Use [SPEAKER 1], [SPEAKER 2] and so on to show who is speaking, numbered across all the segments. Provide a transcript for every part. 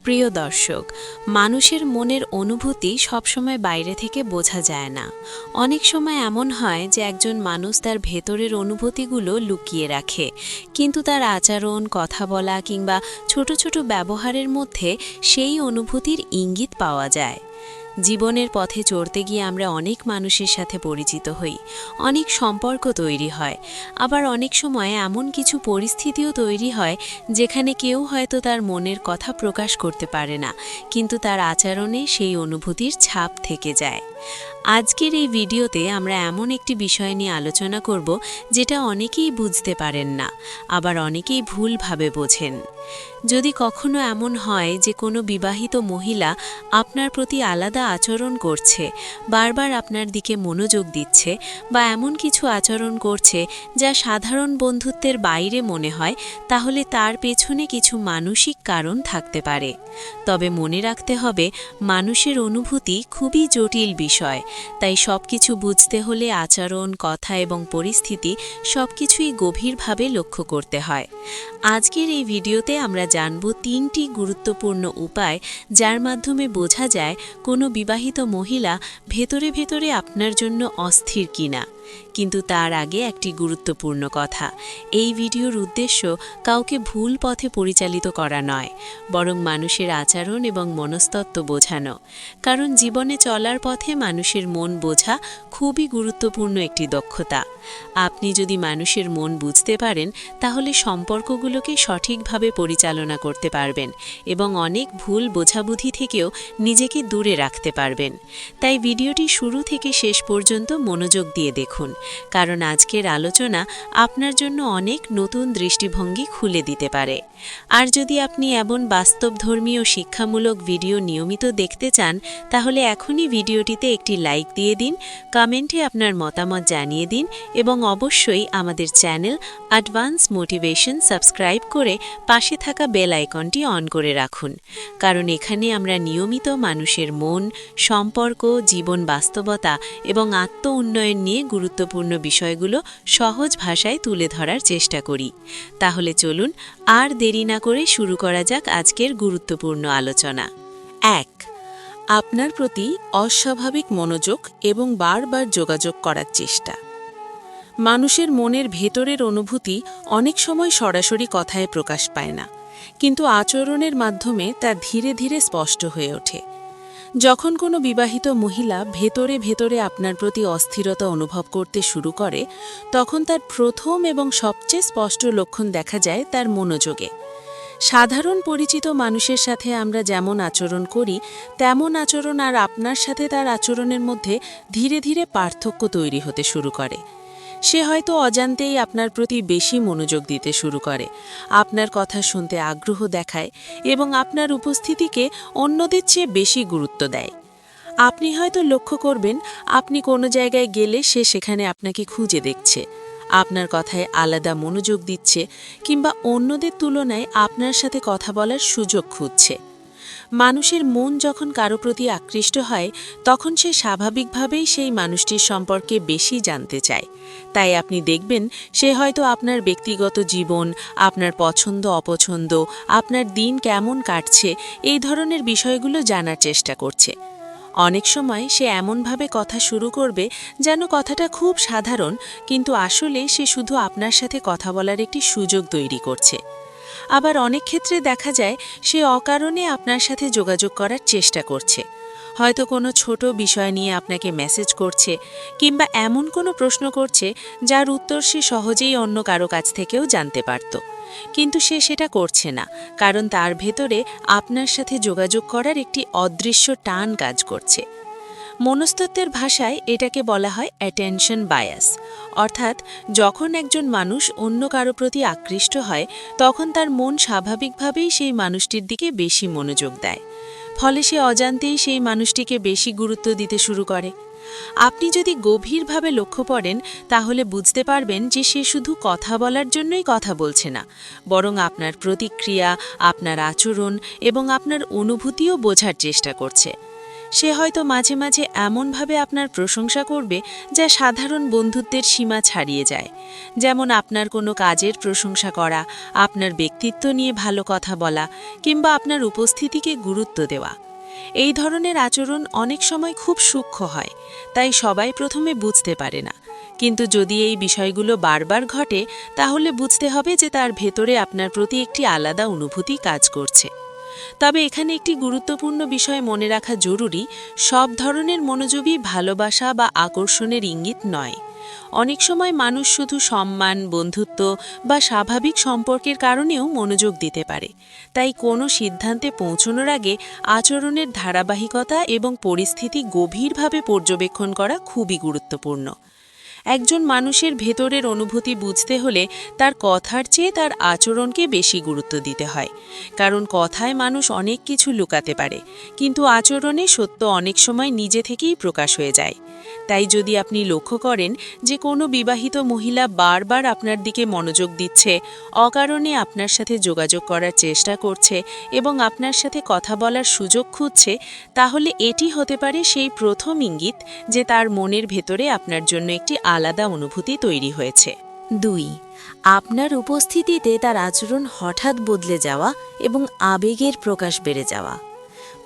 [SPEAKER 1] প্রিয় দর্শক, মানুষের মনের অনুভূতি সবসময় বাইরে থেকে বোঝা যায় না। অনেক সময় এমন হয় যে একজন মানুষ তার ভেতরের অনুভূতিগুলো লুকিয়ে রাখে, কিন্তু তার আচরণ, কথা বলা কিংবা ছোট ছোট ব্যবহারের মধ্যে সেই অনুভূতির ইঙ্গিত পাওয়া যায়। জীবনের পথে চড়তে গিয়ে আমরা অনেক মানুষের সাথে পরিচিত হই, অনেক সম্পর্ক তৈরি হয়, আবার অনেক সময় এমন কিছু পরিস্থিতিও তৈরি হয় যেখানে কেউ হয়তো তার মনের কথা প্রকাশ করতে পারে না, কিন্তু তার আচরণে সেই অনুভূতির ছাপ থেকে যায়। আজকের এই ভিডিওতে আমরা এমন একটি বিষয় নিয়ে আলোচনা করব যেটা অনেকেই বুঝতে পারেন না, আবার অনেকেই ভুলভাবে বোঝেন। যদি কখনো এমন হয় যে কোনো বিবাহিত মহিলা আপনার প্রতি আলাদা আচরণ করছে, বারবার আপনার দিকে মনোযোগ দিচ্ছে, বা এমন কিছু আচরণ করছে যা সাধারণ বন্ধুত্বের বাইরে মনে হয়, তাহলে তার পেছনে কিছু মানসিক কারণ থাকতে পারে। তবে মনে রাখতে হবে, মানুষের অনুভূতি খুবই জটিল বিষয়, তাই সবকিছু বুঝতে হলে আচরণ, কথা এবং পরিস্থিতি সবকিছুই গভীরভাবে লক্ষ্য করতে হয়। আজকের এই ভিডিওতে আমরা জানব 3টি গুরুত্বপূর্ণ উপায় যার মাধ্যমে বোঝা যায় কোনো বিবাহিত মহিলা ভেতরে ভেতরে আপনার জন্য অস্থির কিনা। কিন্তু তার আগে একটি গুরুত্বপূর্ণ কথা, এই ভিডিওর উদ্দেশ্য কাউকে ভুল পথে পরিচালিত করা নয়, বরং মানুষের আচরণ এবং মনস্তত্ত্ব বোঝানো। কারণ জীবনে চলার পথে মানুষের মন বোঝা খুবই গুরুত্বপূর্ণ একটি দক্ষতা। আপনি যদি মানুষের মন বুঝতে পারেন, তাহলে সম্পর্কগুলোকে সঠিকভাবে পরিচালনা করতে পারবেন এবং অনেক ভুল বোঝাবুঝি থেকেও নিজেকে দূরে রাখতে পারবেন। তাই ভিডিওটি শুরু থেকে শেষ পর্যন্ত মনোযোগ দিয়ে দেখুন, কারণ আজকের আলোচনা আপনার জন্য অনেক নতুন দৃষ্টিভঙ্গি খুলে দিতে পারে। আর যদি আপনি এমন বাস্তবধর্মী ও শিক্ষামূলক ভিডিও নিয়মিত দেখতে চান, তাহলে এখনই ভিডিওটিতে একটি লাইক দিয়ে দিন, কমেন্টে আপনার মতামত জানিয়ে দিন এবং অবশ্যই আমাদের চ্যানেল অ্যাডভান্স মোটিভেশন সাবস্ক্রাইব করে পাশে থাকা বেল আইকনটি অন করে রাখুন। কারণ এখানে আমরা নিয়মিত মানুষের মন, সম্পর্ক, জীবন বাস্তবতা এবং আত্ম উন্নয়ন নিয়ে গুরুত্বপূর্ণ বিষয়গুলো সহজ ভাষায় তুলে ধরার চেষ্টা করি। তাহলে চলুন আর দেরি না করে শুরু করা যাক আজকের গুরুত্বপূর্ণ আলোচনা। 1. আপনার প্রতি অস্বাভাবিক মনোযোগ এবং বারবার যোগাযোগ করার চেষ্টা। মানুষের মনের ভেতরের অনুভূতি অনেক সময় সরাসরি কথায় প্রকাশ পায় না, কিন্তু আচরণের মাধ্যমে তা ধীরে ধীরে স্পষ্ট হয়ে ওঠে। যখন কোনো বিবাহিত মহিলা ভেতরে ভেতরে আপনার প্রতি অস্থিরতা অনুভব করতে শুরু করে, তখন তার প্রথম এবং সবচেয়ে স্পষ্ট লক্ষণ দেখা যায় তার মনোযোগে। সাধারণ পরিচিত মানুষের সাথে আমরা যেমন আচরণ করি, তেমন আচরণ আর আপনার সাথে তার আচরণের মধ্যে ধীরে ধীরে পার্থক্য তৈরি হতে শুরু করে। সে হয়তো অজান্তেই আপনার প্রতি বেশি মনোযোগ দিতে শুরু করে, আপনার কথা শুনতে আগ্রহ দেখায় এবং আপনার উপস্থিতিকে অন্যদের চেয়ে বেশি গুরুত্ব দেয়। আপনি হয়তো লক্ষ্য করবেন, আপনি কোনো জায়গায় গেলে সে সেখানে আপনাকে খুঁজে দেখছে, আপনার কথায় আলাদা মনোযোগ দিচ্ছে কিংবা অন্যদের তুলনায় আপনার সাথে কথা বলার সুযোগ খুঁজছে। মানুষের মন যখন কারো প্রতি আকৃষ্ট হয়, তখন সে স্বাভাবিকভাবেই সেই মানুষটির সম্পর্কে বেশি জানতে চায়। তাই আপনি দেখবেন, সে হয়তো আপনার ব্যক্তিগত জীবন, আপনার পছন্দ অপছন্দ, আপনার দিন কেমন কাটছে, এই ধরনের বিষয়গুলো জানার চেষ্টা করছে। অনেক সময় সে এমনভাবে কথা শুরু করবে যেন কথাটা খুব সাধারণ, কিন্তু আসলে সে শুধু আপনার সাথে কথা বলার একটি সুযোগ তৈরি করছে। আবার অনেক ক্ষেত্রে দেখা যায় সে অকারণে আপনার সাথে যোগাযোগ করার চেষ্টা করছে, হয়তো কোনো ছোট বিষয় নিয়ে আপনাকে মেসেজ করছে কিংবা এমন কোনো প্রশ্ন করছে যার উত্তর সে সহজেই অন্য কারো কাছ থেকেও জানতে পারত, কিন্তু সে সেটা করছে না, কারণ তার ভেতরে আপনার সাথে যোগাযোগ করার একটি অদৃশ্য টান কাজ করছে। মনস্তত্ত্বের ভাষায় এটাকে বলা হয় অ্যাটেনশন বায়াস, অর্থাৎ যখন একজন মানুষ অন্য কারো প্রতি আকৃষ্ট হয়, তখন তার মন স্বাভাবিকভাবেই সেই মানুষটির দিকে বেশি মনোযোগ দেয়। ফলে সে অজান্তেই সেই মানুষটিকে বেশি গুরুত্ব দিতে শুরু করে। আপনি যদি গভীরভাবে লক্ষ্য করেন, তাহলে বুঝতে পারবেন যে সে শুধু কথা বলার জন্যই কথা বলছে না, বরং আপনার প্রতিক্রিয়া, আপনার আচরণ এবং আপনার অনুভূতিও বোঝার চেষ্টা করছে। সে হয়তো মাঝে মাঝে এমনভাবে আপনার প্রশংসা করবে যা সাধারণ বন্ধুত্বের সীমা ছাড়িয়ে যায়। যেমন আপনার কোনো কাজের প্রশংসা করা, আপনার ব্যক্তিত্ব নিয়ে ভালো কথা বলা, কিংবা আপনার উপস্থিতিকে গুরুত্ব দেওয়া। এই ধরনের আচরণ অনেক সময় খুব সূক্ষ্ম হয়, তাই সবাই প্রথমে বুঝতে পারে না। কিন্তু যদি এই বিষয়গুলো বারবার ঘটে, তাহলে বুঝতে হবে যে তার ভেতরে আপনার প্রতি একটি আলাদা অনুভূতি কাজ করছে। তবে এখানে একটি গুরুত্বপূর্ণ বিষয় মনে রাখা জরুরি, সব ধরনের মনোযোগই ভালোবাসা বা আকর্ষণের ইঙ্গিত নয়। অনেক সময় মানুষ শুধু সম্মান, বন্ধুত্ব বা স্বাভাবিক সম্পর্কের কারণেও মনোযোগ দিতে পারে। তাই কোনো সিদ্ধান্তে পৌঁছানোর আগে আচরণের ধারাবাহিকতা এবং পরিস্থিতি গভীরভাবে পর্যবেক্ষণ করা খুবই গুরুত্বপূর্ণ। একজন মানুষের ভেতরের অনুভূতি বুঝতে হলে তার কথার চেয়ে তার আচরণকে বেশি গুরুত্ব দিতে হয়। কারণ কথায় মানুষ অনেক কিছু লুকাতে পারে, কিন্তু আচরণে সত্য অনেক সময় নিজে থেকেই প্রকাশ হয়ে যায়। তাই যদি আপনি লক্ষ্য করেন যে কোনো বিবাহিত মহিলা বারবার আপনার দিকে মনোযোগ দিচ্ছে, অকারণে আপনার সাথে যোগাযোগ করার চেষ্টা করছে এবং আপনার সাথে কথা বলার সুযোগ খুঁজছে, তাহলে এটি হতে পারে সেই প্রথম ইঙ্গিত যে তার মনের ভেতরে আপনার জন্য একটি আলাদা অনুভূতি তৈরি হয়েছে।
[SPEAKER 2] 2. আপনার উপস্থিতিতে তার আচরণ হঠাৎ বদলে যাওয়া এবং আবেগের প্রকাশ বেড়ে যাওয়া।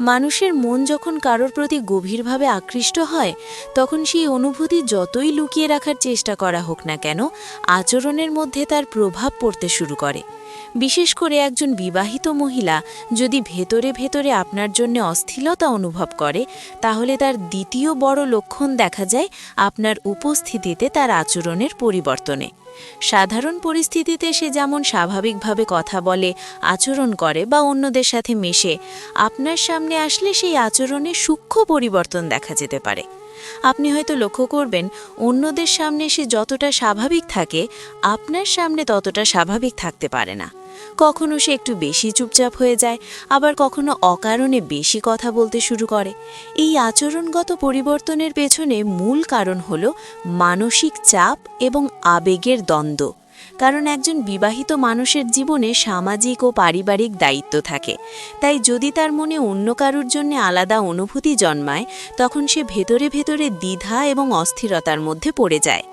[SPEAKER 2] মানুষের মন যখন কারোর প্রতি গভীরভাবে আকৃষ্ট হয়, তখন সেই অনুভূতি যতই লুকিয়ে রাখার চেষ্টা করা হোক না কেন, আচরণের মধ্যে তার প্রভাব পড়তে শুরু করে। বিশেষ করে একজন বিবাহিত মহিলা যদি ভেতরে ভেতরে আপনার জন্য অস্থিরতা অনুভব করে, তাহলে তার দ্বিতীয় বড় লক্ষণ দেখা যায় আপনার উপস্থিতিতে তার আচরণের পরিবর্তনে। সাধারণ পরিস্থিতিতে সে যেমন স্বাভাবিকভাবে কথা বলে, আচরণ করে বা অন্যদের সাথে মেশে, আপনার সামনে আসলে সেই আচরণে সূক্ষ্ম পরিবর্তন দেখা যেতে পারে। আপনি হয়তো লক্ষ্য করবেন, অন্যদের সামনে সে যতটা স্বাভাবিক থাকে, আপনার সামনে ততটা স্বাভাবিক থাকতে পারে না। কখনো সে একটু বেশি চুপচাপ হয়ে যায়, আবার কখনো অকারণে বেশি কথা বলতে শুরু করে। এই আচরণগত পরিবর্তনের পেছনে মূল কারণ হল মানসিক চাপ এবং আবেগের দ্বন্দ্ব। কারণ একজন বিবাহিত মানুষের জীবনে সামাজিক ও পারিবারিক দায়িত্ব থাকে। তাই যদি তার মনে অন্য কারুর জন্য আলাদা অনুভূতি জন্মায়, তখন সে ভেতরে ভেতরে দ্বিধা এবং অস্থিরতার মধ্যে পড়ে যায়।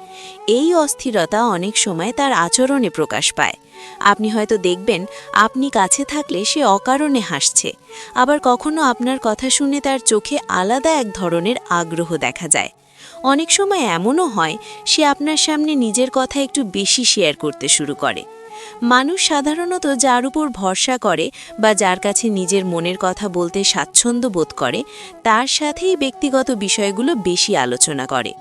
[SPEAKER 2] এই অস্থিরতা অনেক সময় তার আচরণে প্রকাশ পায়। আপনি হয়তো দেখবেন, আপনি কাছে থাকলে সে অকারণে হাসছে, আবার কখনো আপনার কথা শুনে তার চোখে আলাদা এক ধরনের আগ্রহ দেখা যায়। অনেক সময় এমনও হয়, সে আপনার সামনে নিজের কথা একটু বেশি শেয়ার করতে শুরু করে। মানুষ সাধারণত যার উপর ভরসা করে বা যার কাছে নিজের মনের কথা বলতে স্বাচ্ছন্দ্য বোধ করে, তার সাথেই ব্যক্তিগত বিষয়গুলো বেশি আলোচনা করে।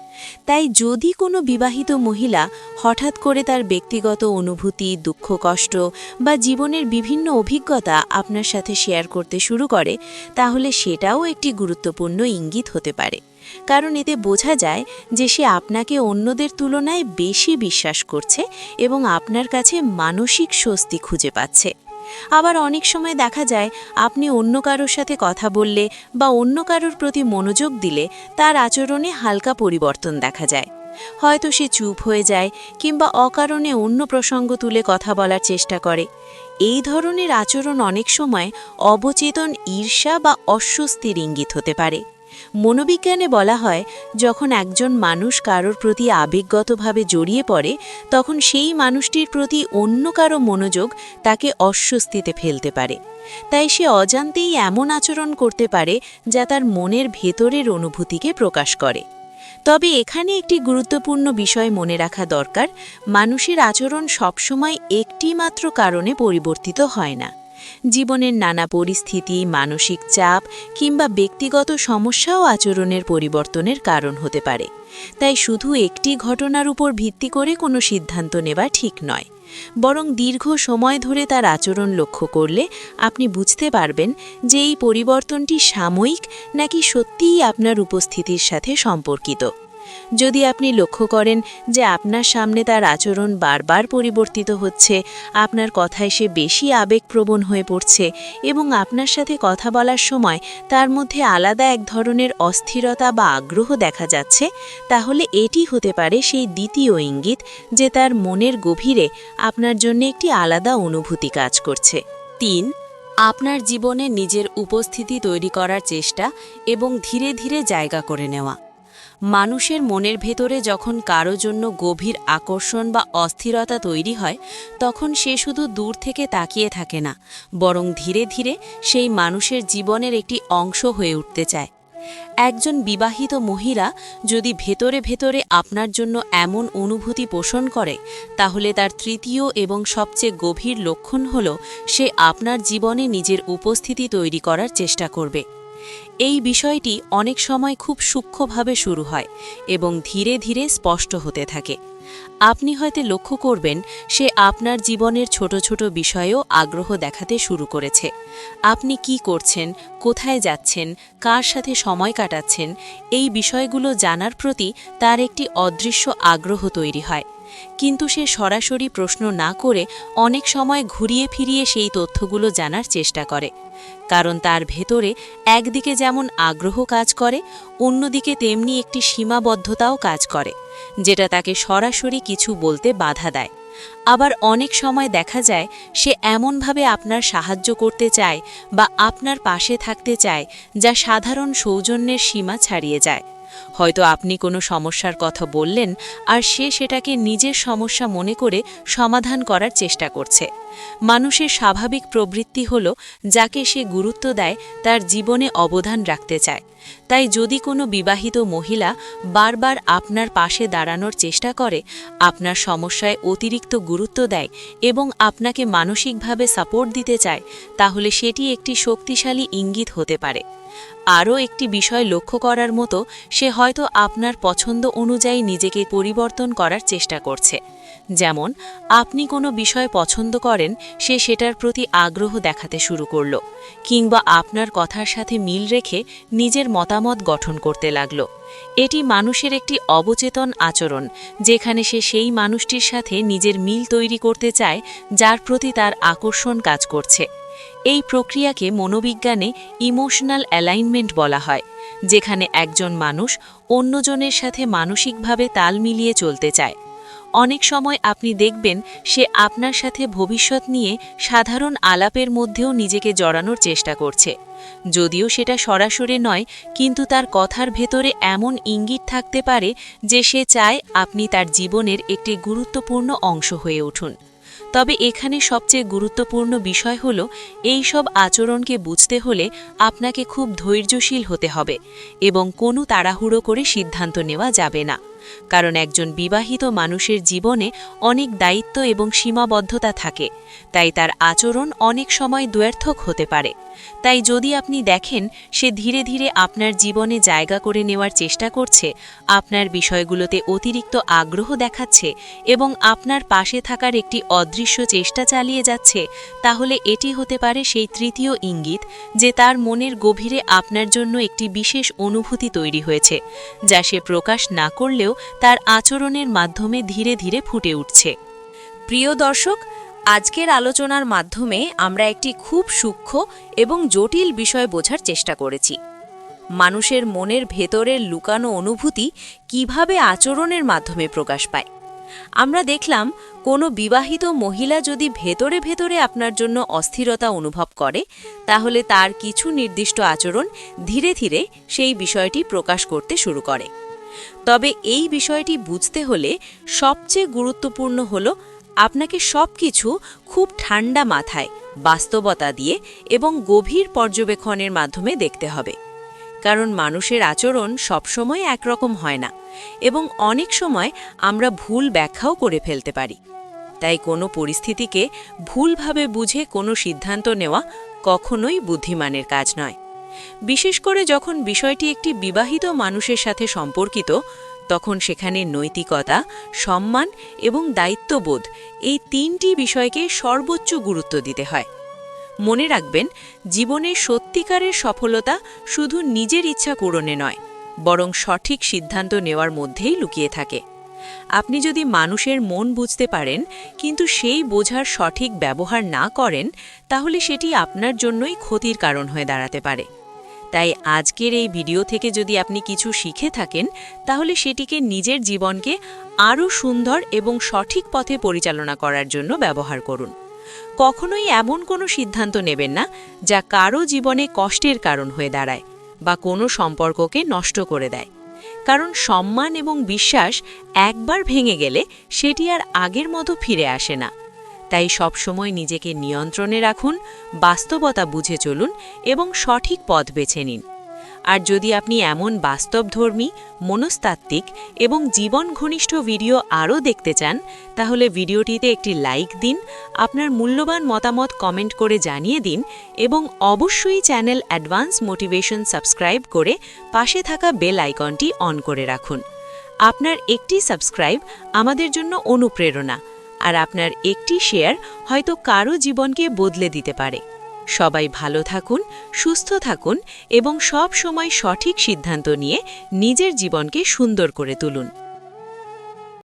[SPEAKER 2] তাই যদি কোনো বিবাহিত মহিলা হঠাৎ করে তার ব্যক্তিগত অনুভূতি, দুঃখ, কষ্ট বা জীবনের বিভিন্ন অভিজ্ঞতা আপনার সাথে শেয়ার করতে শুরু করে, তাহলে সেটাও একটি গুরুত্বপূর্ণ ইঙ্গিত হতে পারে। কারণ এতে বোঝা যায় যে সে আপনাকে অন্যদের তুলনায় বেশি বিশ্বাস করছে এবং আপনার কাছে মানসিক স্বস্তি খুঁজে পাচ্ছে। আবার অনেক সময় দেখা যায়, আপনি অন্য কারোর সাথে কথা বললে বা অন্য কারোর প্রতি মনোযোগ দিলে তার আচরণে হালকা পরিবর্তন দেখা যায়। হয়তো সে চুপ হয়ে যায় কিংবা অকারণে অন্য প্রসঙ্গ তুলে কথা বলার চেষ্টা করে। এই ধরনের আচরণ অনেক সময় অবচেতন ঈর্ষা বা অস্বস্তির ইঙ্গিত হতে পারে। মনোবিজ্ঞানে বলা হয়, যখন একজন মানুষ কারোর প্রতি আবেগগতভাবে জড়িয়ে পড়ে, তখন সেই মানুষটির প্রতি অন্য কারো মনোযোগ তাকে অস্বস্তিতে ফেলতে পারে। তাই সে অজান্তেই এমন আচরণ করতে পারে যা তার মনের ভেতরের অনুভূতিকে প্রকাশ করে। তবে এখানে একটি গুরুত্বপূর্ণ বিষয় মনে রাখা দরকার, মানুষের আচরণ সবসময় একটি মাত্র কারণে পরিবর্তিত হয় না। জীবনের নানা পরিস্থিতি, মানসিক চাপ কিংবা ব্যক্তিগত সমস্যাও আচরণের পরিবর্তনের কারণ হতে পারে। তাই শুধু একটি ঘটনার উপর ভিত্তি করে কোনো সিদ্ধান্ত নেওয়া ঠিক নয়। বরং দীর্ঘ সময় ধরে তার আচরণ লক্ষ্য করলে আপনি বুঝতে পারবেন যে এই পরিবর্তনটি সাময়িক নাকি সত্যিই আপনার উপস্থিতির সাথে সম্পর্কিত। যদি আপনি লক্ষ্য করেন যে আপনার সামনে তার আচরণ বারবার পরিবর্তিত হচ্ছে, আপনার কথায় সে বেশি আবেগপ্রবণ হয়ে পড়ছে এবং আপনার সাথে কথা বলার সময় তার মধ্যে আলাদা এক ধরনের অস্থিরতা বা আগ্রহ দেখা যাচ্ছে, তাহলে এটি হতে পারে সেই দ্বিতীয় ইঙ্গিত যে তার মনের গভীরে আপনার জন্য একটি আলাদা অনুভূতি কাজ করছে। 3.
[SPEAKER 1] আপনার জীবনে নিজের উপস্থিতি তৈরি করার চেষ্টা এবং ধীরে ধীরে জায়গা করে নেওয়া। মানুষের মনের ভেতরে যখন কারো জন্য গভীর আকর্ষণ বা অস্থিরতা তৈরি হয়, তখন সে শুধু দূর থেকে তাকিয়ে থাকে না, বরং ধীরে ধীরে সেই মানুষের জীবনের একটি অংশ হয়ে উঠতে চায়। একজন বিবাহিত মহিলা যদি ভেতরে ভেতরে আপনার জন্য এমন অনুভূতি পোষণ করে, তাহলে তার তৃতীয় এবং সবচেয়ে গভীর লক্ষণ হল সে আপনার জীবনে নিজের উপস্থিতি তৈরি করার চেষ্টা করবে। এই বিষয়টি অনেক সময় খুব সূক্ষ্মভাবে শুরু হয় এবং ধীরে ধীরে স্পষ্ট হতে থাকে। আপনি হয়তো লক্ষ্য করবেন সে আপনার জীবনের ছোট ছোট বিষয়েও আগ্রহ দেখাতে শুরু করেছে। আপনি কি করছেন, কোথায় যাচ্ছেন, কার সাথে সময় কাটাচ্ছেন, এই বিষয়গুলো জানার প্রতি তার একটি অদৃশ্য আগ্রহ তৈরি হয়। কিন্তু সে সরাসরি প্রশ্ন না করে অনেক সময় ঘুরিয়ে ফিরিয়ে সেই তথ্যগুলো জানার চেষ্টা করে, কারণ তার ভেতরে একদিকে যেমন আগ্রহ কাজ করে, অন্যদিকে তেমনি একটি সীমাবদ্ধতাও কাজ করে, যেটা তাকে সরাসরি কিছু বলতে বাধা দেয়। আবার অনেক সময় দেখা যায় সে এমনভাবে আপনার সাহায্য করতে চায় বা আপনার পাশে থাকতে চায় যা সাধারণ সৌজন্যের সীমা ছাড়িয়ে যায়। হয়তো আপনি কোনো সমস্যার কথা বললেন আর সে সেটাকে নিজের সমস্যা মনে করে সমাধান করার চেষ্টা করছে। মানুষের স্বাভাবিক প্রবৃত্তি হল যাকে সে গুরুত্ব দেয় তার জীবনে অবদান রাখতে চায়। তাই যদি কোনো বিবাহিত মহিলা বারবার আপনার পাশে দাঁড়ানোর চেষ্টা করে, আপনার সমস্যায় অতিরিক্ত গুরুত্ব দেয় এবং আপনাকে মানসিকভাবে সাপোর্ট দিতে চায়, তাহলে সেটি একটি শক্তিশালী ইঙ্গিত হতে পারে। আরও একটি বিষয় লক্ষ্য করার মতো, সে হয়তো আপনার পছন্দ অনুযায়ী নিজেকে পরিবর্তন করার চেষ্টা করছে। যেমন আপনি কোনো বিষয় পছন্দ করেন, সে সেটার প্রতি আগ্রহ দেখাতে শুরু করল, কিংবা আপনার কথার সাথে মিল রেখে নিজের মতামত গঠন করতে লাগল। এটি মানুষের একটি অবচেতন আচরণ, যেখানে সে সেই মানুষটির সাথে নিজের মিল তৈরি করতে চায় যার প্রতি তার আকর্ষণ কাজ করছে। এই প্রক্রিয়াকে মনোবিজ্ঞানে ইমোশনাল অ্যালাইনমেন্ট বলা হয়, যেখানে একজন মানুষ অন্যজনের সাথে মানসিকভাবে তাল মিলিয়ে চলতে চায়। অনেক সময় আপনি দেখবেন সে আপনার সাথে ভবিষ্যৎ নিয়ে সাধারণ আলাপের মধ্যেও নিজেকে জড়ানোর চেষ্টা করছে। যদিও সেটা সরাসরি নয়, কিন্তু তার কথার ভেতরে এমন ইঙ্গিত থাকতে পারে যে সে চায় আপনি তার জীবনের একটি গুরুত্বপূর্ণ অংশ হয়ে উঠুন। তবে এখানে সবচেয়ে গুরুত্বপূর্ণ বিষয় হল, এই সব আচরণকে বুঝতে হলে আপনাকে খুব ধৈর্যশীল হতে হবে এবং কোনো তাড়াহুড়ো করে সিদ্ধান্ত নেওয়া যাবে না। কারণ একজন বিবাহিত মানুষের জীবনে অনেক দায়িত্ব এবং সীমাবদ্ধতা থাকে, তাই তার আচরণ অনেক সময় দ্ব্যর্থক হতে পারে। তাই যদি আপনি দেখেন সে ধীরে ধীরে আপনার জীবনে জায়গা করে নেওয়ার চেষ্টা করছে, আপনার বিষয়গুলোতে অতিরিক্ত আগ্রহ দেখাচ্ছে এবং আপনার পাশে থাকার একটি অদৃশ্য চেষ্টা চালিয়ে যাচ্ছে, তাহলে এটি হতে পারে সেই তৃতীয় ইঙ্গিত যে তার মনের গভীরে আপনার জন্য একটি বিশেষ অনুভূতি তৈরি হয়েছে, যা সে প্রকাশ না করলেও তার আচরণের মাধ্যমে ধীরে ধীরে ফুটে উঠছে।
[SPEAKER 2] প্রিয় দর্শক, আজকের আলোচনার মাধ্যমে আমরা একটি খুব সূক্ষ্ম এবং জটিল বিষয় বোঝার চেষ্টা করেছি। মানুষের মনের ভেতরের লুকানো অনুভূতি কিভাবে আচরণের মাধ্যমে প্রকাশ পায়। আমরা দেখলাম কোনো বিবাহিত মহিলা যদি ভেতরে ভেতরে আপনার জন্য অস্থিরতা অনুভব করে, তাহলে তার কিছু নির্দিষ্ট আচরণ ধীরে ধীরে সেই বিষয়টি প্রকাশ করতে শুরু করে। তবে এই বিষয়টি বুঝতে হলে সবচেয়ে গুরুত্বপূর্ণ হল আপনাকে সবকিছু খুব ঠান্ডা মাথায়, বাস্তবতা দিয়ে এবং গভীর পর্যবেক্ষণের মাধ্যমে দেখতে হবে। কারণ মানুষের আচরণ সবসময় একরকম হয় না এবং অনেক সময় আমরা ভুল ব্যাখ্যাও করে ফেলতে পারি। তাই কোনো পরিস্থিতিকে ভুলভাবে বুঝে কোনো সিদ্ধান্ত নেওয়া কখনোই বুদ্ধিমানের কাজ নয়। বিশেষ করে যখন বিষয়টি একটি বিবাহিত মানুষের সাথে সম্পর্কিত, তখন সেখানে নৈতিকতা, সম্মান এবং দায়িত্ববোধ, এই তিনটি বিষয়কে সর্বোচ্চ গুরুত্ব দিতে হয়। মনে রাখবেন, জীবনের সত্যিকারের সফলতা শুধু নিজের ইচ্ছা পূরণে নয়, বরং সঠিক সিদ্ধান্ত নেওয়ার মধ্যেই লুকিয়ে থাকে। আপনি যদি মানুষের মন বুঝতে পারেন কিন্তু সেই বোঝার সঠিক ব্যবহার না করেন, তাহলে সেটি আপনার জন্যই ক্ষতির কারণ হয়ে দাঁড়াতে পারে। তাই আজকের এই ভিডিও থেকে যদি আপনি কিছু শিখে থাকেন, তাহলে সেটিকে নিজের জীবনকে আরও সুন্দর এবং সঠিক পথে পরিচালনা করার জন্য ব্যবহার করুন।
[SPEAKER 1] কখনোই এমন কোনো সিদ্ধান্ত নেবেন না যা কারো জীবনে কষ্টের কারণ হয়ে দাঁড়ায় বা কোনো সম্পর্ককে নষ্ট করে দেয়। কারণ সম্মান এবং বিশ্বাস একবার ভেঙে গেলে সেটি আর আগের মতো ফিরে আসে না। তাই সবসময় নিজেকে নিয়ন্ত্রণে রাখুন, বাস্তবতা বুঝে চলুন এবং সঠিক পথ বেছে নিন। আর যদি আপনি এমন বাস্তবধর্মী, মনস্তাত্ত্বিক এবং জীবন ঘনিষ্ঠ ভিডিও আরও দেখতে চান, তাহলে ভিডিওটিতে একটি লাইক দিন, আপনার মূল্যবান মতামত কমেন্ট করে জানিয়ে দিন এবং অবশ্যই চ্যানেল অ্যাডভান্স মোটিভেশন সাবস্ক্রাইব করে পাশে থাকা বেল আইকনটি অন করে রাখুন। আপনার একটি সাবস্ক্রাইব আমাদের জন্য অনুপ্রেরণা, আর আপনার একটি শেয়ার হয়তো কারো জীবনকে বদলে দিতে পারে। সবাই ভালো থাকুন, সুস্থ থাকুন এবং সব সময় সঠিক সিদ্ধান্ত নিয়ে নিজের জীবনকে সুন্দর করে তুলুন।